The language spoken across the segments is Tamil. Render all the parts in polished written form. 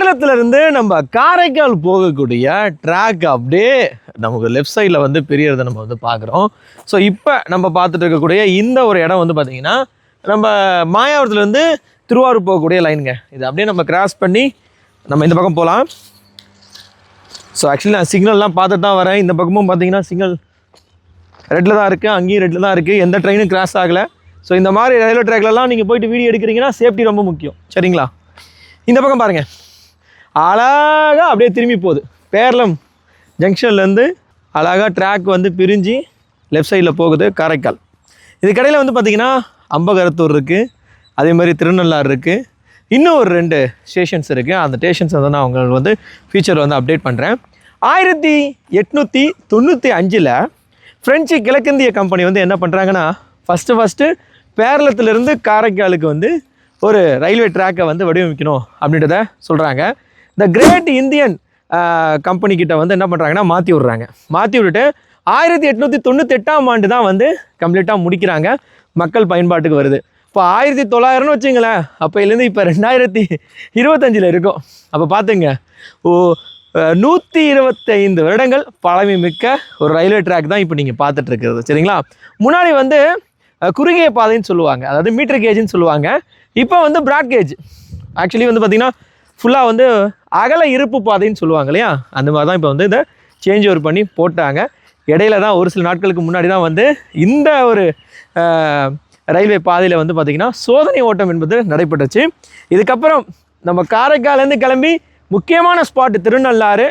சேலத்துலேருந்து நம்ம காரைக்கால் போகக்கூடிய ட்ராக் அப்படியே நமக்கு லெஃப்ட் சைடில் வந்து பெரியதை நம்ம வந்து பார்க்குறோம். ஸோ இப்போ நம்ம பார்த்துட்டு இருக்கக்கூடிய இந்த ஒரு இடம் வந்து பார்த்திங்கன்னா நம்ம மாயாவரத்துலேருந்து திருவாரூர் போகக்கூடிய லைனுங்க. இது அப்படியே நம்ம கிராஸ் பண்ணி நம்ம இந்த பக்கம் போகலாம். ஸோ ஆக்சுவலி நான் சிக்னல்லாம் பார்த்துட்டு தான் வரேன். இந்த பக்கமும் பார்த்தீங்கன்னா சிக்னல் ரெட்டில் தான் இருக்குது, அங்கேயும் ரெட்டில் தான் இருக்குது, எந்த ட்ரெயினும் கிராஸ் ஆகலை. ஸோ இந்த மாதிரி ரயில்வே ட்ராக்லலாம் நீங்கள் போயிட்டு வீடியோ எடுக்கிறீங்கன்னா சேஃப்டி ரொம்ப முக்கியம், சரிங்களா? இந்த பக்கம் பாருங்கள், அழகாக அப்படியே திரும்பி போகுது. பேரளம் ஜங்ஷன்லேருந்து அழகாக ட்ராக் வந்து பிரிஞ்சு லெஃப்ட் சைடில் போகுது காரைக்கால். இது கடையில் வந்து பார்த்திங்கன்னா அம்பகரத்தூர் இருக்குது, அதே மாதிரி திருநள்ளாறு இருக்குது, இன்னும் ஒரு 2 ஸ்டேஷன்ஸ் இருக்குது. அந்த ஸ்டேஷன்ஸ் வந்து நான் உங்களுக்கு வந்து ஃபியூச்சரில் வந்து அப்டேட் பண்ணுறேன். 1895 ஃப்ரெஞ்சு கிழக்கிந்திய கம்பெனி வந்து என்ன பண்ணுறாங்கன்னா ஃபஸ்ட்டு பேரளத்துலேருந்து காரைக்காலுக்கு வந்து ஒரு ரயில்வே ட்ராக்கை வந்து வடிவமைக்கணும் அப்படின்றத சொல்கிறாங்க. இந்த கிரேட் இந்தியன் கம்பெனிக்கிட்ட வந்து என்ன பண்ணுறாங்கன்னா மாற்றி விட்டுட்டு 1898ஆம் ஆண்டு தான் வந்து கம்ப்ளீட்டாக முடிக்கிறாங்க, மக்கள் பயன்பாட்டுக்கு வருது. இப்போ 1900ன்னு வச்சுங்களேன், அப்போலேருந்து இப்போ 2025 இருக்கும். அப்போ பார்த்துங்க, 125 வருடங்கள் பழமை மிக்க ஒரு ரயில்வே ட்ராக் தான் இப்போ நீங்கள் பார்த்துட்ருக்கிறது, சரிங்களா? முன்னாடி வந்து குறுகிய பாதைன்னு சொல்லுவாங்க, அதாவது மீட்டர் கேஜ்னு சொல்லுவாங்க. இப்போ வந்து ப்ராட் கேஜ், ஆக்சுவலி வந்து பார்த்திங்கன்னா ஃபுல்லாக வந்து அகல இருப்பு பாதைன்னு சொல்லுவாங்க இல்லையா, அந்த மாதிரி தான் இப்போ வந்து இதை சேஞ்ச் ஓவர் பண்ணி போட்டாங்க. இடையில தான் ஒரு சில நாட்களுக்கு முன்னாடி தான் வந்து இந்த ஒரு ரயில்வே பாதையில் வந்து பார்த்திங்கன்னா சோதனை ஓட்டம் என்பது நடைபெற்றுச்சு. இதுக்கப்புறம் நம்ம காரைக்காலேருந்து கிளம்பி முக்கியமான ஸ்பாட்டு திருநள்ளாறு,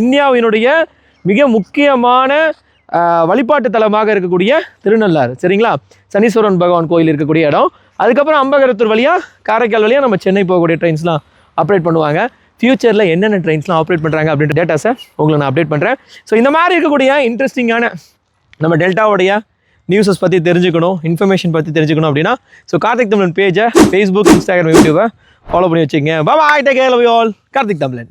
இந்தியாவினுடைய மிக முக்கியமான வழிபாட்டு தலமாக இருக்கக்கூடிய திருநள்ளாறு, சரிங்களா? சனீஸ்வரன் பகவான் கோயில் இருக்கக்கூடிய இடம். அதுக்கப்புறம் அம்பகரத்தூர் வழியாக காரைக்கால் வழியாக நம்ம சென்னை போகக்கூடிய ட்ரெயின்ஸ்லாம் ஆப்ரேட் பண்ணுவாங்க. ஃப்யூச்சரில் என்னென்ன ட்ரெயின்ஸ்லாம் ஆப்ரேட் பண்ணுறாங்க அப்படின்ற டேட்டாஸை உங்களுக்கு நான் அப்டேட் பண்ணுறேன். ஸோ இந்த மாதிரி இருக்கக்கூடிய இன்ட்ரெஸ்டிங்கான நம்ம டெல்டாவுடைய நியூஸஸ் பற்றி தெரிஞ்சுக்கணும், இன்ஃபர்மேஷன் பற்றி தெரிஞ்சுக்கணும் அப்படின்னா ஸோ கார்த்திக் தமிழன் பேஜை ஃபேஸ்புக், இன்ஸ்டாகிராம், யூடியூபை ஃபாலோ பண்ணி வச்சுக்கங்க. Bye, take care, love you all. Karthik தமிழன்.